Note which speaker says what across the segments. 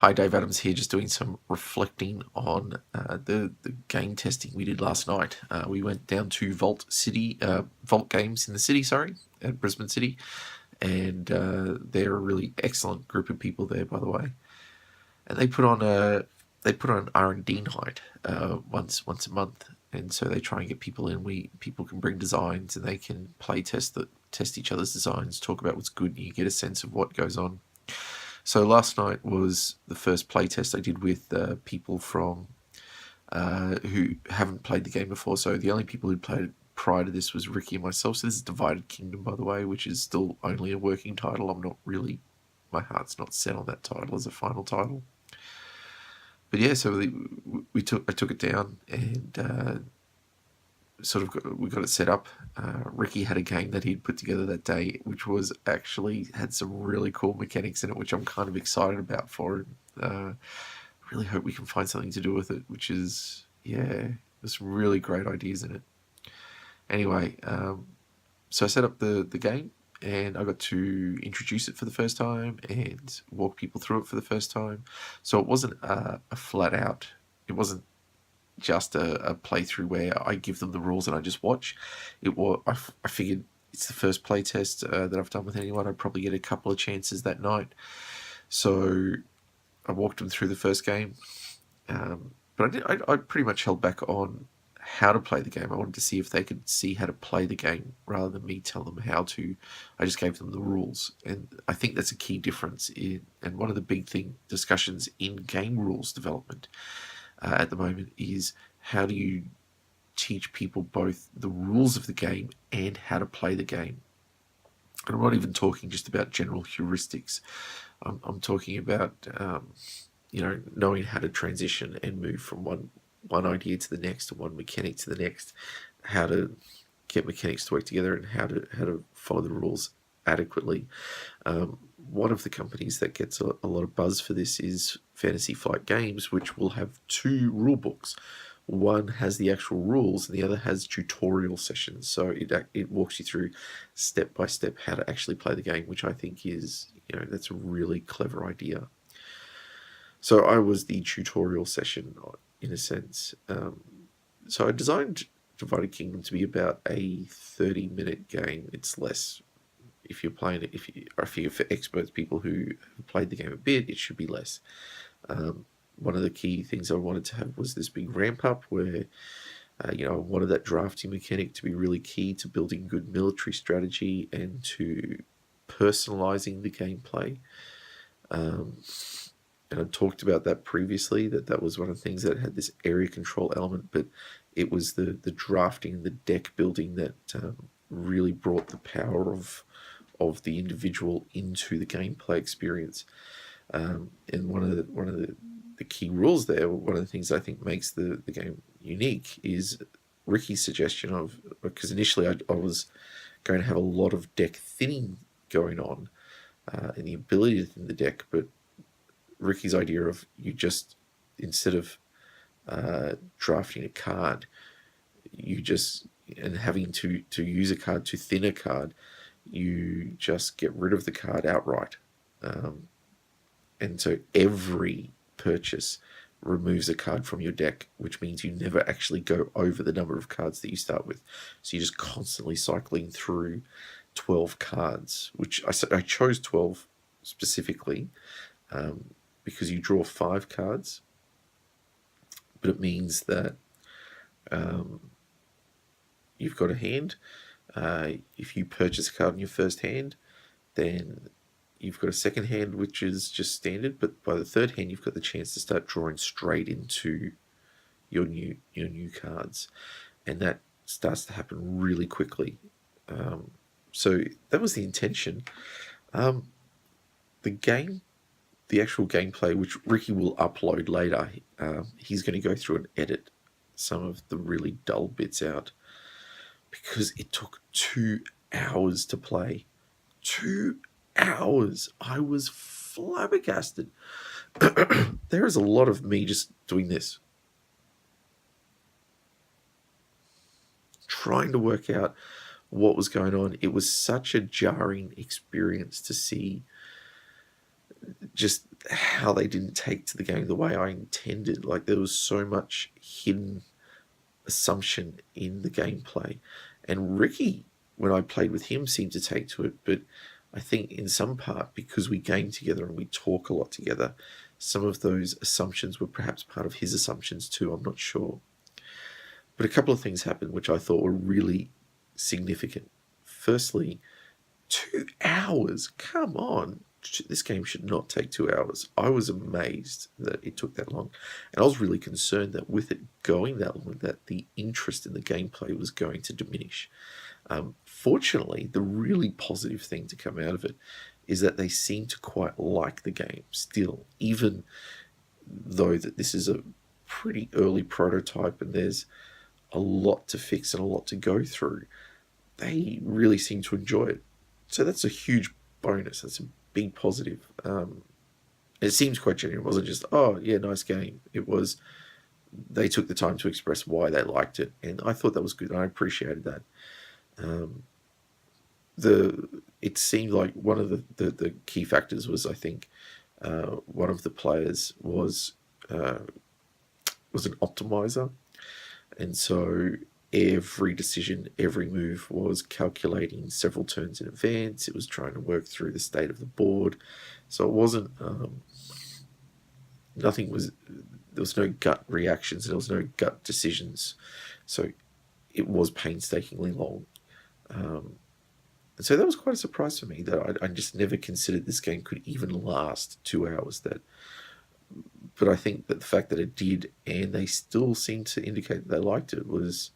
Speaker 1: Hi, Dave Adams here, just doing some reflecting on the game testing we did last night. We went down to Vault Games in the city, sorry, at Brisbane City, and they're a really excellent group of people there, by the way. And they put on an R&D night once a month, and so they try and get people in. People can bring designs, and they can test each other's designs, talk about what's good, and you get a sense of what goes on. So last night was the first playtest I did with people from who haven't played the game before. So the only people who played it prior to this was Ricky and myself. So this is Divided Kingdom, by the way, which is still only a working title. My heart's not set on that title as a final title. But yeah, so I took it down and we got it set up. Ricky had a game that he'd put together that day, which was actually had some really cool mechanics in it, which I'm kind of excited about for him. Really hope we can find something to do with it, which is, yeah, there's some really great ideas in it. Anyway, so I set up the game, and I got to introduce it for the first time and walk people through it for the first time. So it wasn't a flat out, it wasn't just a playthrough where I give them the rules and I just watch. I figured it's the first playtest that I've done with anyone. I'd probably get a couple of chances that night. So I walked them through the first game. But I pretty much held back on how to play the game. I wanted to see if they could see how to play the game rather than me tell them how to. I just gave them the rules. And I think that's a key difference and one of the big discussions in game rules development at the moment is how do you teach people both the rules of the game and how to play the game. And I'm not even talking just about general heuristics. I'm talking about knowing how to transition and move from one idea to the next, or one mechanic to the next, how to get mechanics to work together, and how to follow the rules adequately. One of the companies that gets a lot of buzz for this is Fantasy Flight Games, which will have two rule books. One has the actual rules, and the other has tutorial sessions. So it walks you through step by step how to actually play the game, which I think is, that's a really clever idea. So I was the tutorial session in a sense. So I designed Divided Kingdom to be about a 30-minute game. It's less. If you're playing it, I figure for experts, people who have played the game a bit, it should be less. One of the key things I wanted to have was this big ramp up where, I wanted that drafting mechanic to be really key to building good military strategy and to personalizing the gameplay. And I talked about that previously, that was one of the things that had this area control element, but it was the drafting and the deck building that really brought the power of the individual into the gameplay experience. And one of the key rules there, one of the things I think makes the game unique is Ricky's suggestion of, because initially I was going to have a lot of deck thinning going on and the ability to thin the deck, but Ricky's idea of you just, instead of drafting a card, and having to use a card to thin a card, you just get rid of the card outright. And so every purchase removes a card from your deck, which means you never actually go over the number of cards that you start with. So you're just constantly cycling through 12 cards, which I chose 12 specifically because you draw 5 cards, but it means that you've got a hand. If you purchase a card in your first hand, then you've got a second hand, which is just standard, but by the third hand, you've got the chance to start drawing straight into your new cards, and that starts to happen really quickly. So that was the intention. The actual gameplay, which Ricky will upload later, he's going to go through and edit some of the really dull bits out, because it took 2 hours to play. 2 hours. I was flabbergasted. There is a lot of me just doing this, trying to work out what was going on. It was such a jarring experience to see just how they didn't take to the game the way I intended. Like, there was so much hidden assumption in the gameplay, and Ricky, when I played with him, seemed to take to it. But I think in some part, because we game together and we talk a lot together, some of those assumptions were perhaps part of his assumptions too. I'm not sure. But a couple of things happened which I thought were really significant. Firstly, 2 hours. Come on. This game should not take 2 hours. I was amazed that it took that long. And I was really concerned that with it going that long, that the interest in the gameplay was going to diminish. Fortunately, the really positive thing to come out of it is that they seem to quite like the game still, even though that this is a pretty early prototype and there's a lot to fix and a lot to go through. They really seem to enjoy it. So that's a huge bonus. That's a big positive. It seems quite genuine. It wasn't just, oh, yeah, nice game. It was, they took the time to express why they liked it. And I thought that was good. I appreciated that. It seemed like one of the key factors was, I think, one of the players was an optimizer. And so every decision, every move was calculating several turns in advance. It was trying to work through the state of the board. So it wasn't, there was no gut reactions, there was no gut decisions. So it was painstakingly long. And so that was quite a surprise for me, that I just never considered this game could even last 2 hours. But I think that the fact that it did, and they still seemed to indicate that they liked it, was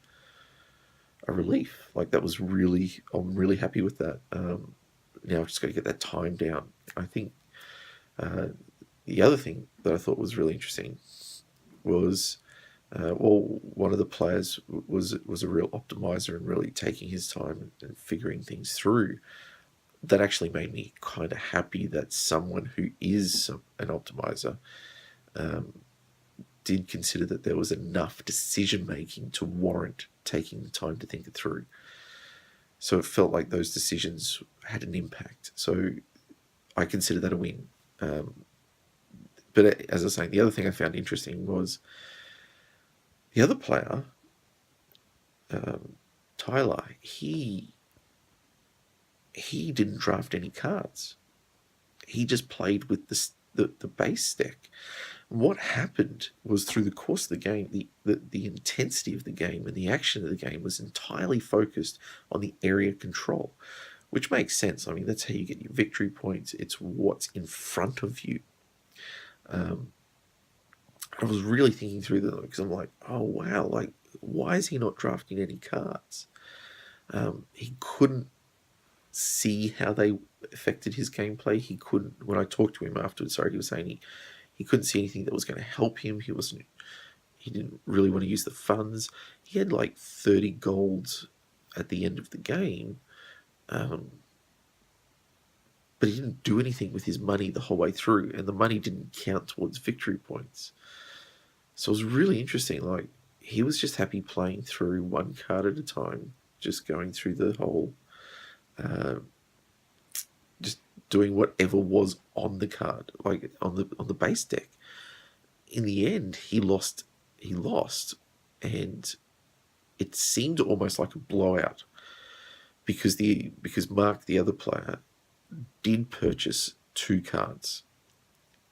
Speaker 1: a relief. Like, that was really, I'm really happy with that. Now I've just got to get that time down. I think the other thing that I thought was really interesting was, one of the players was a real optimizer and really taking his time and figuring things through. That actually made me kind of happy that someone who is an optimizer did consider that there was enough decision making to warrant taking the time to think it through. So it felt like those decisions had an impact. So I consider that a win. But as I was saying, the other thing I found interesting was the other player, Tyler. He didn't draft any cards. He just played with the base deck. And what happened was, through the course of the game, the intensity of the game and the action of the game was entirely focused on the area control, which makes sense. I mean, that's how you get your victory points. It's what's in front of you. I was really thinking through that, because I'm like, oh wow, like, why is he not drafting any cards? He couldn't see how they affected his gameplay. He couldn't, when I talked to him afterwards, he was saying he couldn't see anything that was going to help him. He didn't really want to use the funds. He had like 30 golds at the end of the game, but he didn't do anything with his money the whole way through, and the money didn't count towards victory points. So it was really interesting. Like, he was just happy playing through one card at a time, just going through the whole, just doing whatever was on the card, like on the base deck. In the end, he lost, and it seemed almost like a blowout, because Mark, the other player, did purchase 2 cards,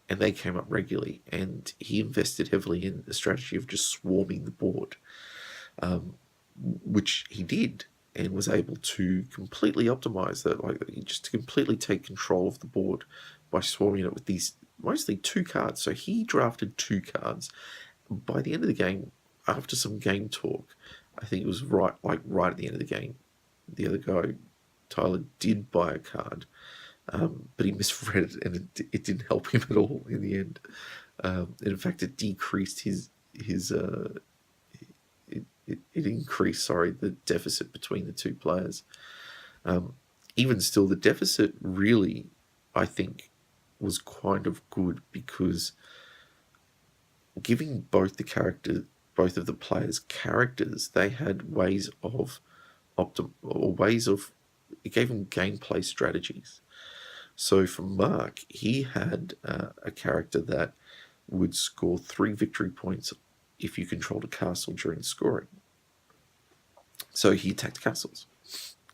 Speaker 1: and they came up regularly, and he invested heavily in the strategy of just swarming the board, which he did, and was able to completely optimize that, like, just to completely take control of the board by swarming it with these mostly 2 cards. So he drafted 2 cards. By the end of the game, after some game talk, I think it was right at the end of the game, the other guy, Tyler, did buy a card, but he misread it, and it didn't help him at all in the end. In fact, it decreased it increased, the deficit between the 2 players. Even still, the deficit really, I think, was kind of good, because giving both of the players characters, they had ways of it gave them gameplay strategies, So for Mark, he had a character that would score 3 victory points if you controlled a castle during scoring. So he attacked castles,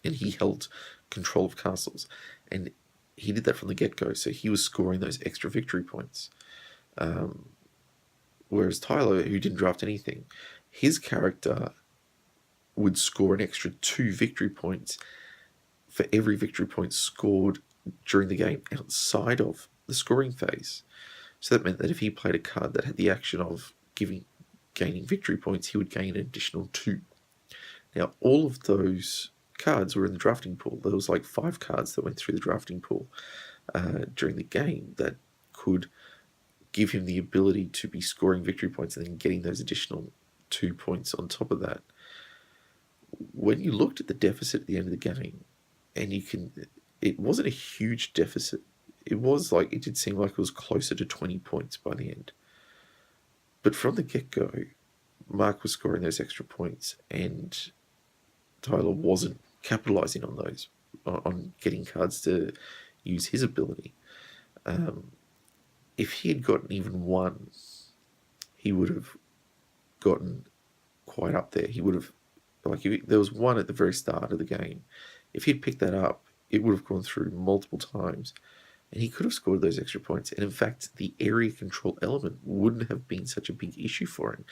Speaker 1: and he held control of castles, and he did that from the get-go, so he was scoring those extra victory points. Whereas Tyler, who didn't draft anything, his character would score an extra 2 victory points for every victory point scored during the game outside of the scoring phase. So that meant that if he played a card that had the action of gaining victory points, he would gain an additional 2. Now, all of those cards were in the drafting pool. There was like 5 cards that went through the drafting pool during the game that could give him the ability to be scoring victory points and then getting those additional 2 points on top of that. When you looked at the deficit at the end of the game, and it wasn't a huge deficit. It did seem like it was closer to 20 points by the end. But from the get-go, Mark was scoring those extra points, and Tyler wasn't capitalizing on those, on getting cards to use his ability. If he had gotten even 1, he would have gotten quite up there. He would have, there was 1 at the very start of the game. If he'd picked that up, it would have gone through multiple times, and he could have scored those extra points. And in fact, the area control element wouldn't have been such a big issue for him.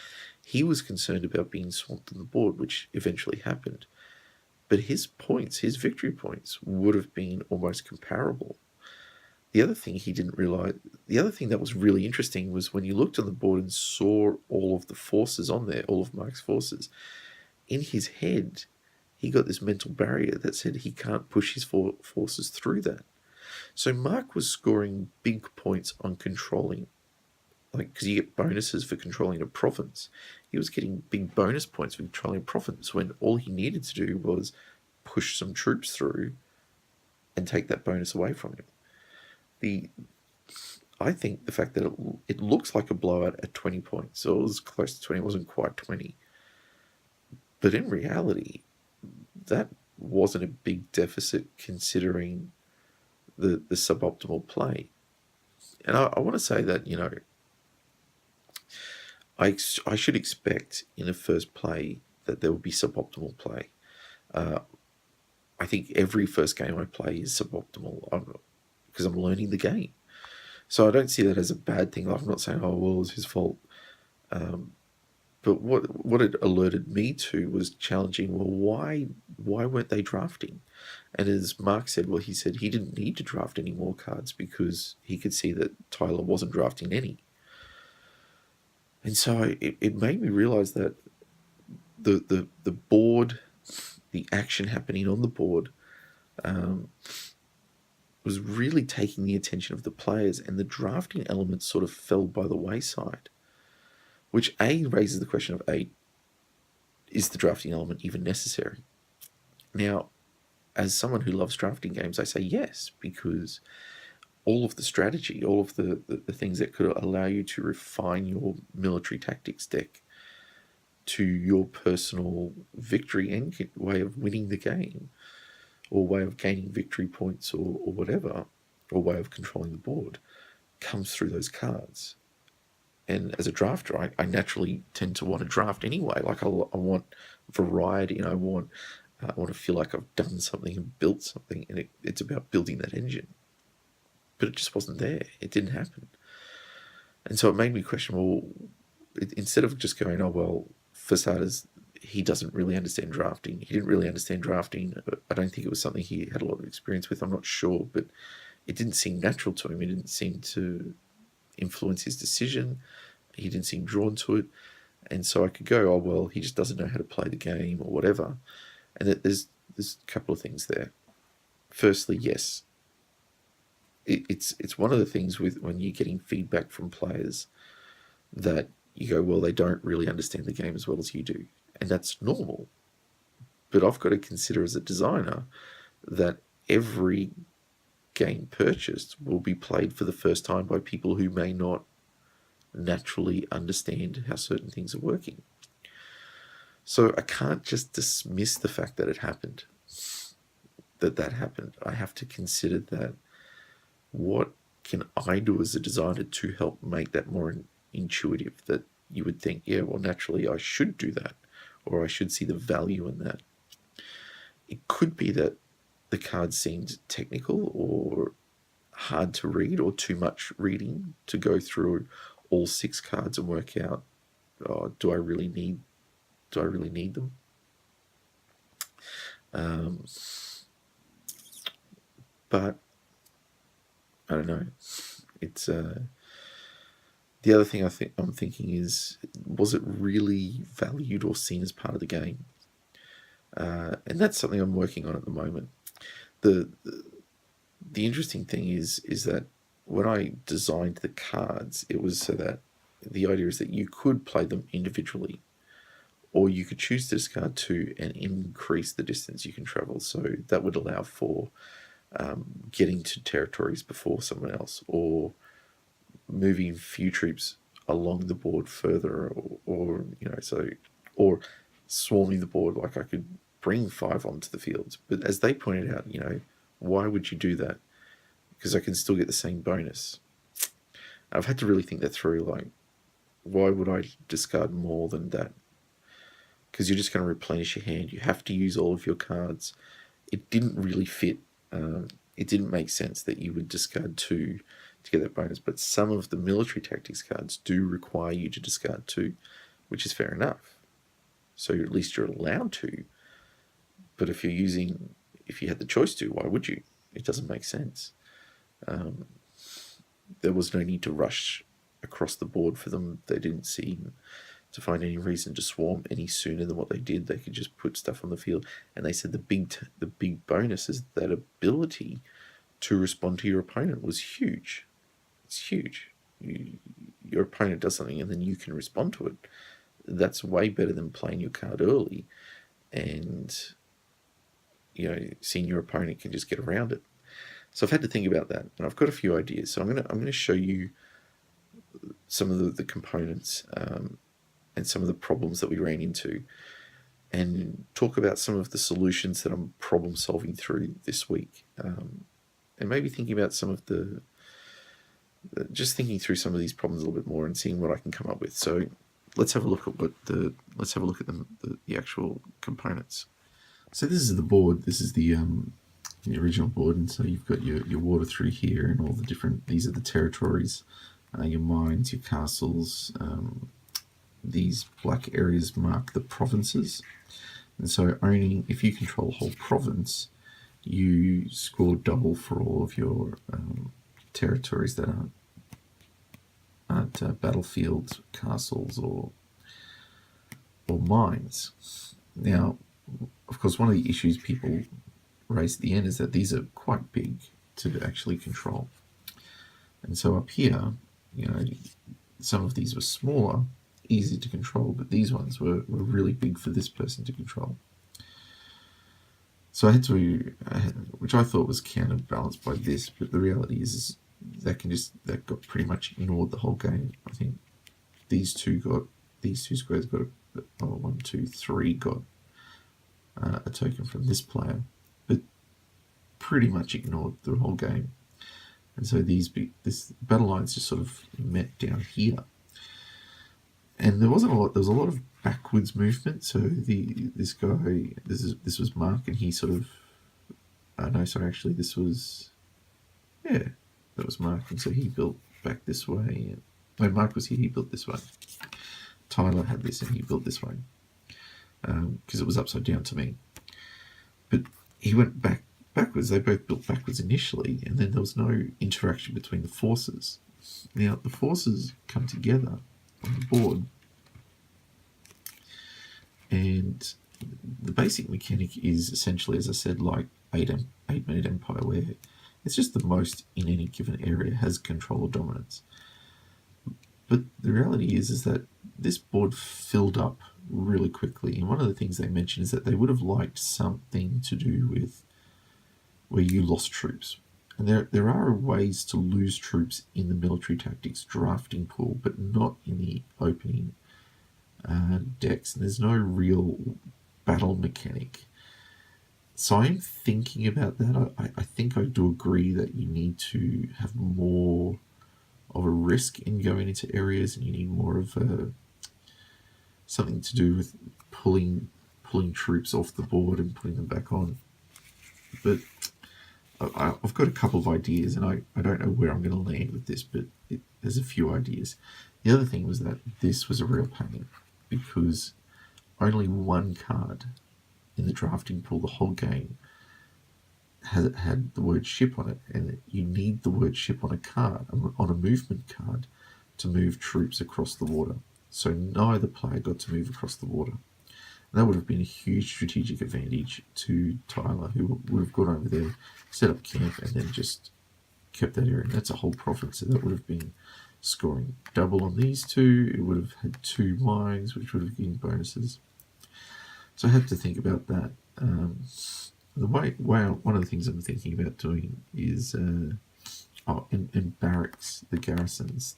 Speaker 1: He was concerned about being swamped on the board, which eventually happened. But his points, his victory points, would have been almost comparable. The other thing he didn't realize, the other thing that was really interesting was when you looked on the board and saw all of the forces on there, all of Mark's forces, in his head, he got this mental barrier that said he can't push his forces through that. So Mark was scoring big points on controlling, because you get bonuses for controlling a province. He was getting big bonus points for controlling a province when all he needed to do was push some troops through and take that bonus away from him. I think the fact that it looks like a blowout at 20 points, so it was close to 20, it wasn't quite 20. But in reality, that wasn't a big deficit considering the suboptimal play. And I want to say that, I should expect in a first play that there will be suboptimal play. I think every first game I play is suboptimal because I'm learning the game. So I don't see that as a bad thing. I'm not saying, oh, well, it was his fault. But what it alerted me to was challenging, well, why weren't they drafting? And as Mark said, well, he said he didn't need to draft any more cards because he could see that Tyler wasn't drafting any. And so it made me realize that the board, the action happening on the board, was really taking the attention of the players, and the drafting element sort of fell by the wayside. Which raises the question of is the drafting element even necessary? Now, as someone who loves drafting games, I say yes, because all of the strategy, all of the things that could allow you to refine your military tactics deck to your personal victory and way of winning the game, or way of gaining victory points, or whatever, or way of controlling the board, comes through those cards. And as a drafter, I naturally tend to want to draft anyway. Like I want variety, and I want to feel like I've done something and built something, and it's about building that engine. But it just wasn't there. It didn't happen. And so it made me question, well, instead of just going, oh, well, for starters, he doesn't really understand drafting. He didn't really understand drafting. I don't think it was something he had a lot of experience with. I'm not sure, but it didn't seem natural to him. It didn't seem to influence his decision. He didn't seem drawn to it. And so I could go, oh, well, he just doesn't know how to play the game or whatever. And there's a couple of things there. Firstly, yes, it's one of the things with when you're getting feedback from players that you go, well, they don't really understand the game as well as you do. And that's normal. But I've got to consider as a designer that every game purchased will be played for the first time by people who may not naturally understand how certain things are working. So I can't just dismiss the fact that it happened, that happened. I have to consider that what can I do as a designer to help make that more intuitive, that you would think, yeah, well, naturally I should do that, or I should see the value in that. It could be that the card seemed technical or hard to read, or too much reading to go through all 6 cards and work out, oh, do I really need them? But I don't know. It's the other thing I'm thinking is, was it really valued or seen as part of the game? And that's something I'm working on at the moment. The interesting thing is that when I designed the cards, it was so that the idea is that you could play them individually, or you could choose to discard 2 and increase the distance you can travel. So that would allow for getting to territories before someone else, or moving few troops along the board further, or or swarming the board. Like, I could bring 5 onto the field, but as they pointed out, why would you do that? Because I can still get the same bonus. I've had to really think that through. Like, why would I discard more than that? Because you're just going to replenish your hand. You have to use all of your cards. It didn't really fit. It didn't make sense that you would discard 2 to get that bonus. But some of the military tactics cards do require you to discard 2, which is fair enough. So at least you're allowed to. But if you had the choice to, why would you? It doesn't make sense. There was no need to rush across the board for them. They didn't seem to find any reason to swarm any sooner than what they did. They could just put stuff on the field. And they said the big bonus is that ability to respond to your opponent was huge. It's huge. Your opponent does something and then you can respond to it. That's way better than playing your card early and seeing your opponent can just get around it. So I've had to think about that, and I've got a few ideas. So I'm gonna show you some of the components and some of the problems that we ran into, and talk about some of the solutions that I'm problem solving through this week, and maybe thinking about some of just thinking through some of these problems a little bit more and seeing what I can come up with. So let's have a look at the actual components. So this is the board. This is the original board, and so you've got your water through here, and all the different. These are the territories, your mines, your castles. These black areas mark the provinces, and so if you control a whole province, you score double for all of your territories that aren't battlefield castles or mines. Now, of course, one of the issues people raise at the end is that these are quite big to actually control. And so up here, some of these were smaller, easy to control, but these ones were really big for this person to control. So I had to, which I thought was counterbalanced by this, but the reality is that got pretty much ignored the whole game. I think these two squares got 1, 2, 3 got a token from this player, but pretty much ignored the whole game. And so this battle lines just sort of met down here, and there was a lot of backwards movement. So this was Mark, and he sort of that was Mark, and so he built back this way. When Mark was here, he built this way. Tyler had this, and he built this way because it was upside down to me. But he went backwards. They both built backwards initially, and then there was no interaction between the forces. Now the forces come together on the board, and the basic mechanic is essentially, as I said, like 8-minute Empire, where it's just the most in any given area has control or dominance. But the reality is that this board filled up really quickly, and one of the things they mentioned is that they would have liked something to do with where you lost troops. And there are ways to lose troops in the military tactics drafting pool, but not in the opening decks. And there's no real battle mechanic. So I'm thinking about that. I think I do agree that you need to have more of a risk in going into areas, and you need more of something to do with pulling troops off the board and putting them back on. But I've got a couple of ideas, and I don't know where I'm going to land with this, but there's a few ideas. The other thing was that this was a real pain because only one card in the drafting pool the whole game had the word ship on it, and you need the word ship on a card, on a movement card, to move troops across the water. So neither player got to move across the water. And that would have been a huge strategic advantage to Tyler, who would have gone over there, set up camp, and then just kept that area. And that's a whole province, so that would have been scoring double on these two. It would have had 2 mines, which would have given bonuses. So I had to think about that. One of the things I'm thinking about doing is in barracks, the garrisons.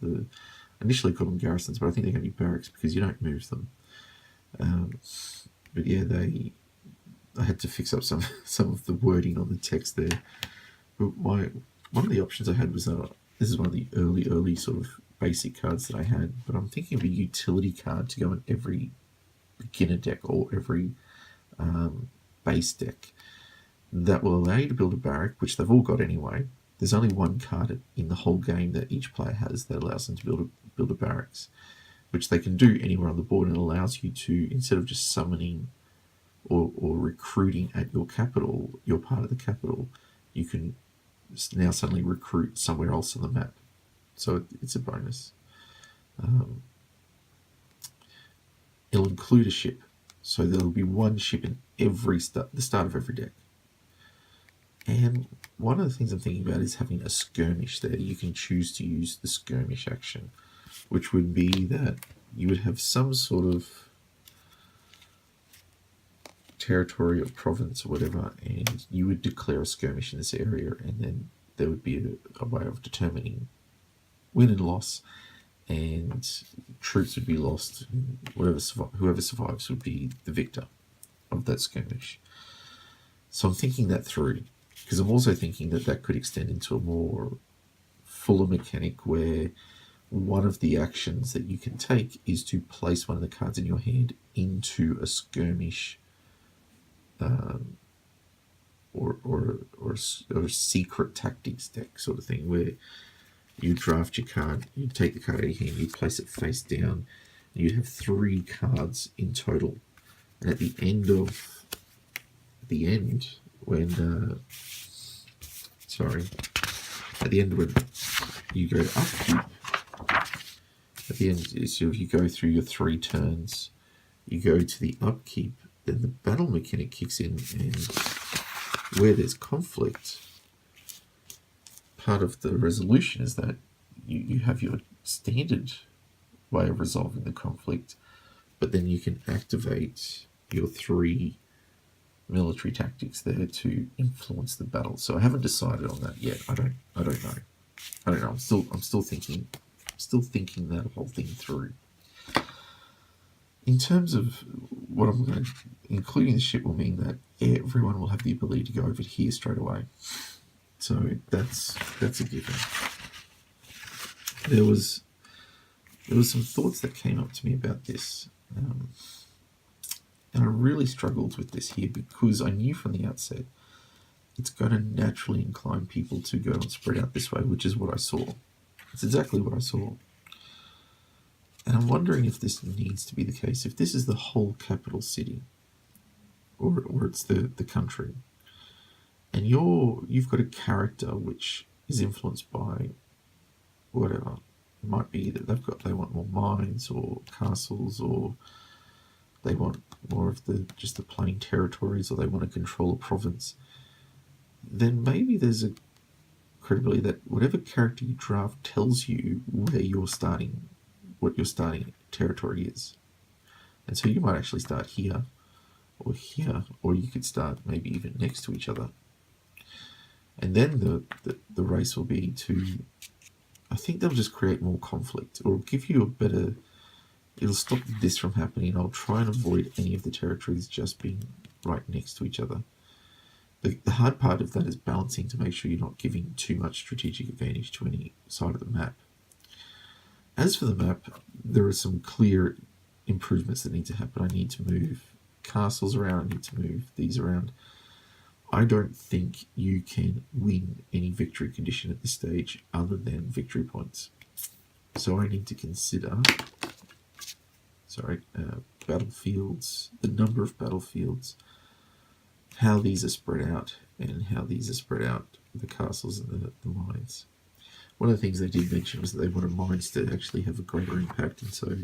Speaker 1: Initially called them garrisons, but I think they're going to be barracks because you don't move them. But yeah, I had to fix up some of the wording on the text there. But one of the options I had was this is one of the early sort of basic cards that I had, but I'm thinking of a utility card to go in every beginner deck or every base deck that will allow you to build a barrack, which they've all got anyway. There's only one card in the whole game that each player has that allows them to build a barracks, which they can do anywhere on the board, and allows you to, instead of just summoning or recruiting at your capital, your part of the capital, you can now suddenly recruit somewhere else on the map. So it's a bonus. It'll include a ship, so there'll be one ship in the start of every deck. And one of the things I'm thinking about is having a skirmish there. You can choose to use the skirmish action, which would be that you would have some sort of territory or province or whatever, and you would declare a skirmish in this area, and then there would be a way of determining win and loss, and troops would be lost. Whoever survives would be the victor of that skirmish. So I'm thinking that through, because I'm also thinking that could extend into a more fuller mechanic where one of the actions that you can take is to place one of the cards in your hand into a skirmish or secret tactics deck sort of thing, where you draft your card, you take the card out of your hand, you place it face down, and you have 3 cards in total. And at the end when you go to upkeep, at the end, so if you go through your 3 turns, you go to the upkeep, then the battle mechanic kicks in, and where there's conflict, part of the resolution is that you have your standard way of resolving the conflict, but then you can activate your 3 military tactics there to influence the battle. So I haven't decided on that yet. I don't know. I'm still thinking that whole thing through. In terms of what I'm going to, including the ship, will mean that everyone will have the ability to go over here straight away. So that's a given. There was some thoughts that came up to me about this, and I really struggled with this here because I knew from the outset it's going to naturally incline people to go and spread out this way, which is what I saw. It's exactly what I saw. And I'm wondering if this needs to be the case, if this is the whole capital city, or it's the country, and you've got a character which is influenced by whatever. It might be that they want more mines or castles, or they want more of just the plain territories, or they want to control a province. Then maybe there's a credibility that whatever character you draft tells you where you're starting, what your starting territory is. And so you might actually start here, or you could start maybe even next to each other. And then the race will be to, I think they'll just create more conflict, or give you it'll stop this from happening. I'll try and avoid any of the territories just being right next to each other. the hard part of that is balancing to make sure you're not giving too much strategic advantage to any side of the map. As for the map, there are some clear improvements that need to happen. I need to move castles around, I need to move these around. I don't think you can win any victory condition at this stage other than victory points. So I need to consider, battlefields, the number of battlefields, how these are spread out, and how these are spread out, the castles and the mines. One of the things they did mention was that they wanted mines to actually have a greater impact, and so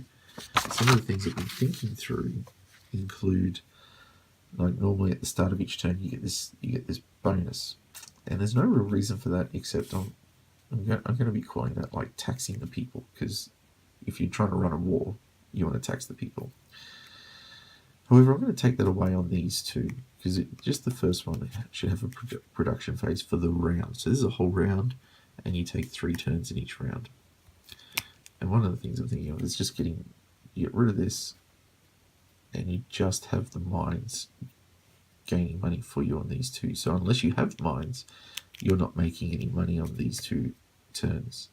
Speaker 1: some of the things I've been thinking through include, like, normally at the start of each turn you get this bonus, and there's no real reason for that except I'm going to be calling that like taxing the people, because if you're trying to run a war, you want to tax the people. However, I'm going to take that away on these two, because just the first one should have a production phase for the round. So this is a whole round, and you take 3 turns in each round. And one of the things I'm thinking of is just you get rid of this, and you just have the mines gaining money for you on these two. So unless you have mines, you're not making any money on these 2 turns.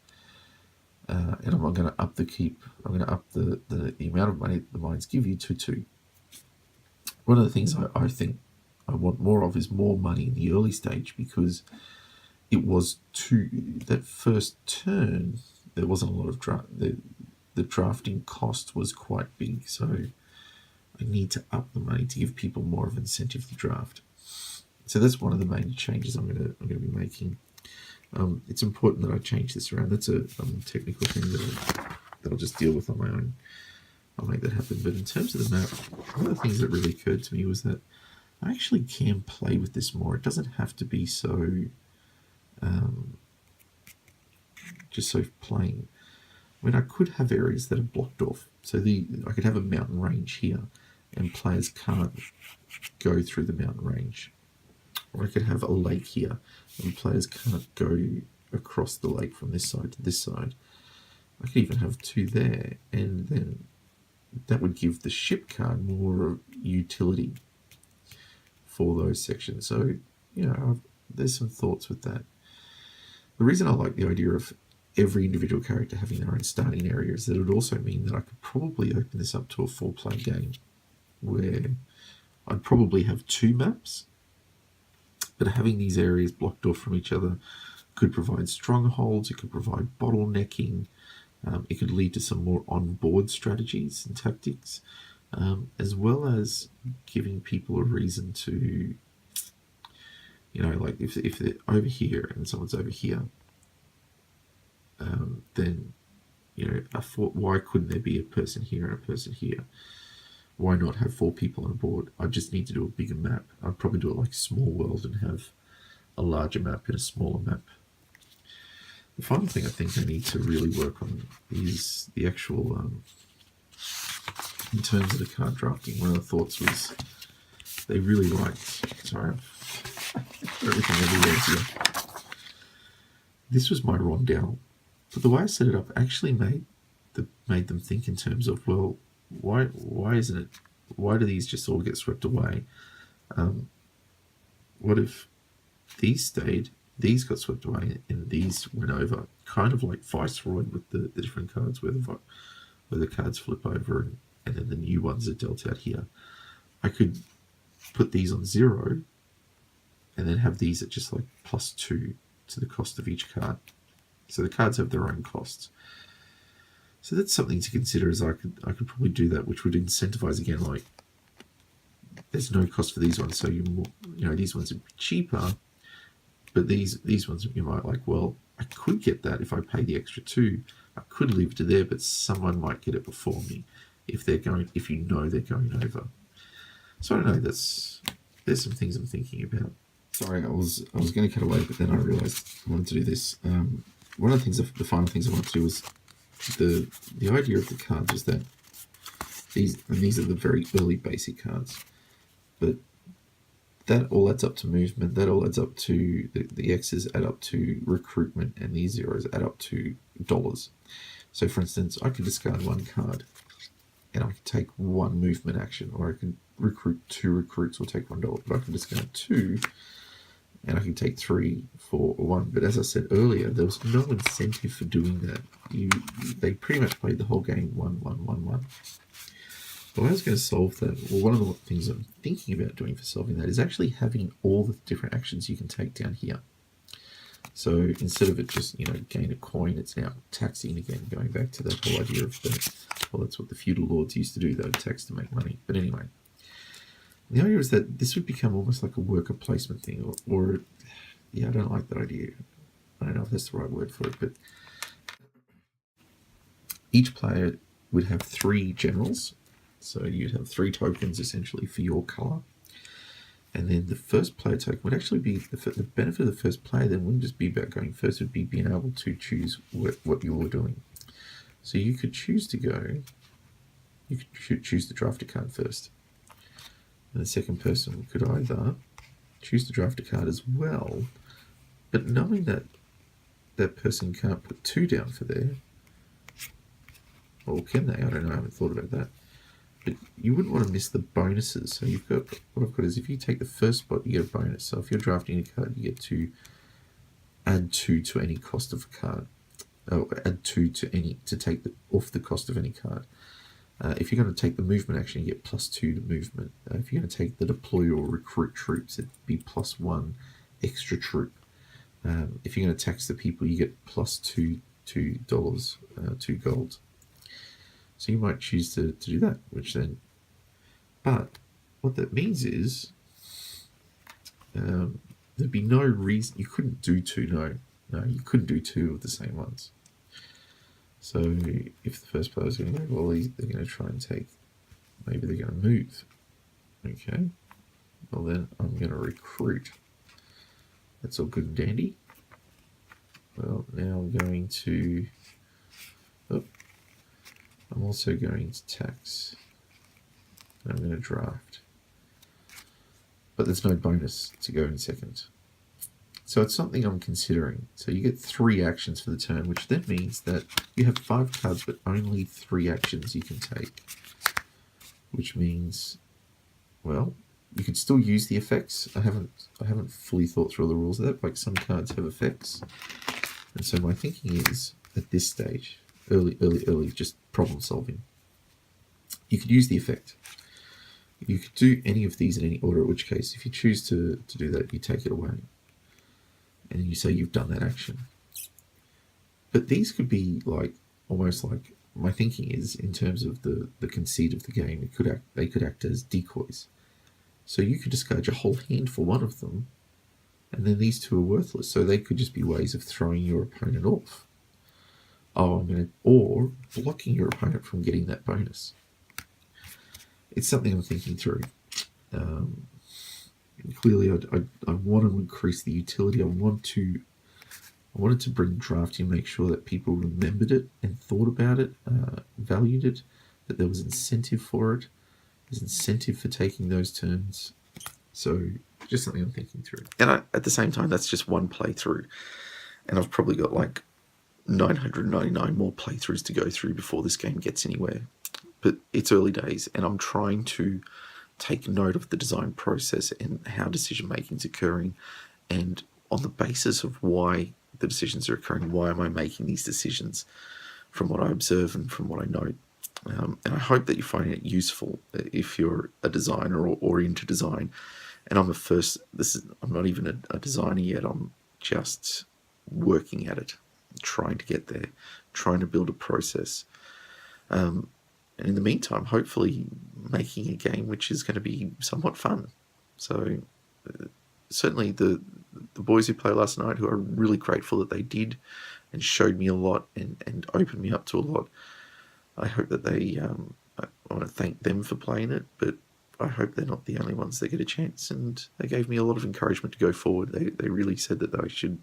Speaker 1: And I'm going to up I'm going to up the amount of money that the mines give you to 2. One of the things I think I want more of is more money in the early stage, because it was that first turn there wasn't a lot of draft. The drafting cost was quite big, so I need to up the money to give people more of an incentive to draft. So that's one of the main changes I'm going to be making. It's important that I change this around. That's a technical thing that I'll just deal with on my own. I'll make that happen. But in terms of the map, one of the things that really occurred to me was that I actually can play with this more. It doesn't have to be so just so plain. I mean, I could have areas that are blocked off. So I could have a mountain range here, and players can't go through the mountain range. Or I could have a lake here, and players can't go across the lake from this side to this side. I could even have 2 there, and then that would give the ship card more utility for those sections. So, there's some thoughts with that. The reason I like the idea of every individual character having their own starting area is that it would also mean that I could probably open this up to a 4-player game, where I'd probably have 2 maps, but having these areas blocked off from each other could provide strongholds, it could provide bottlenecking, it could lead to some more on-board strategies and tactics, as well as giving people a reason to, like if they're over here and someone's over here, then, I thought, why couldn't there be a person here and a person here? Why not have 4 people on a board? I just need to do a bigger map. I'd probably do it like Small World and have a larger map and a smaller map. The final thing I think I need to really work on is the actual, in terms of the card drafting, one of the thoughts was they really liked, sorry, everything everywhere here. This was my rundown, but the way I set it up actually made them think in terms of, well, why isn't it? Why do these just all get swept away? What if these stayed? These got swept away, and these went over. Kind of like Viceroy with the different cards, where the cards flip over, and then the new ones are dealt out here. I could put these on 0, and then have these at just like +2 to the cost of each card. So the cards have their own costs. So that's something to consider, as I could probably do that, which would incentivize, again, like, there's no cost for these ones, so these ones would be cheaper, but these ones you might like, well, I could get that if I pay the extra 2. I could leave it to there, but someone might get it before me if they're going over. So I don't know, there's some things I'm thinking about. Sorry, I was going to cut away, but then I realized I wanted to do this. One of the final things I wanted to do was the idea of the cards is that these are the very early basic cards, but that all adds up to movement, that all adds up to the X's add up to recruitment, and these zeros add up to dollars. So for instance, I could discard 1 card and I could take 1 movement action, or I could recruit 2 recruits or take $1, but I can discard 2 and I can take 3, 4, or 1. But as I said earlier, there was no incentive for doing that. They pretty much played the whole game 1, 1, 1, 1. The way I was going to solve that, well, one of the things I'm thinking about doing for solving that is actually having all the different actions you can take down here. So instead of it just, gain a coin, it's now taxing again, going back to that whole idea of that's what the feudal lords used to do, they would tax to make money. But anyway, the idea is that this would become almost like a worker placement thing, or I don't like that idea. I don't know if that's the right word for it, but each player would have 3 generals. So you'd have 3 tokens essentially for your colour. And then the first player token would actually be, the benefit of the first player then wouldn't just be about going first, it would be being able to choose what you were doing. So you could choose to go, you could choose to draft a card first. And the second person could either choose to draft a card as well, but knowing that that person can't put 2 down for there, or can they? I don't know, I haven't thought about that. But you wouldn't want to miss the bonuses. So you've got, what I've got is if you take the first spot, you get a bonus. So if you're drafting a card, you get to add 2 to any cost of a card. Oh, add 2 to take off the cost of any card. If you're going to take the movement action, you get +2 to movement. If you're going to take the deploy or recruit troops, it'd be +1 extra troop. If you're going to tax the people, you get +2 $2, 2 gold. So you might choose to do that, but what that means is there'd be no reason, you couldn't do 2, you couldn't do 2 of the same ones. So if the first player is going to go, well, they're going to try and take, maybe they're going to move. Okay, well then I'm going to recruit. That's all good and dandy. Well, now I'm going to, I'm also going to tax. I'm going to draft. But there's no bonus to go in second. So it's something I'm considering. So you get 3 actions for the turn, which then means that you have 5 cards, but only 3 actions you can take. Which means, well, you could still use the effects. I haven't fully thought through all the rules of that. Like some cards have effects. And so my thinking is, at this stage, early, just problem solving, you could use the effect. You could do any of these in any order, in which case, if you choose to do that, you take it away. And then you say you've done that action. But these could be like, almost like, my thinking is, in terms of the conceit of the game, they could act as decoys. So you could discard your whole hand for one of them, and then these 2 are worthless. So they could just be ways of throwing your opponent off. Or blocking your opponent from getting that bonus. It's something I'm thinking through. Clearly, I want to increase the utility. I wanted to bring drafting, make sure that people remembered it and thought about it, valued it, that there was incentive for it. There's incentive for taking those turns. So just something I'm thinking through. And at the same time, that's just one playthrough. And I've probably got like 999 more playthroughs to go through before this game gets anywhere. But it's early days, and I'm trying to take note of the design process and how decision making is occurring, and on the basis of why the decisions are occurring, why am I making these decisions from what I observe and from what I know. And I hope that you're finding it useful if you're a designer or into design. And I'm not even a designer yet. I'm just working at it, trying to get there, trying to build a process. And in the meantime, hopefully making a game which is going to be somewhat fun. So certainly the boys who played last night, who are really grateful that they did and showed me a lot and opened me up to a lot, I hope that they, I want to thank them for playing it, but I hope they're not the only ones that get a chance. And they gave me a lot of encouragement to go forward. They really said that that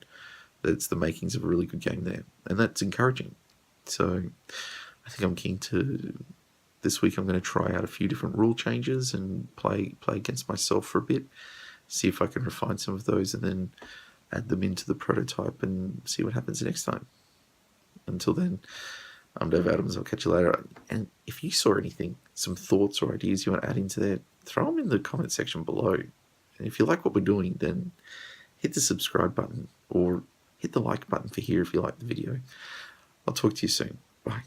Speaker 1: it's the makings of a really good game there. And that's encouraging. So I think I'm keen to, this week I'm going to try out a few different rule changes and play against myself for a bit, see if I can refine some of those and then add them into the prototype and see what happens next time. Until then, I'm Dave Adams. I'll catch you later. And if you saw anything, some thoughts or ideas you want to add into there, throw them in the comment section below. And if you like what we're doing, then hit the subscribe button or hit the like button for here if you like the video. I'll talk to you soon. Bye.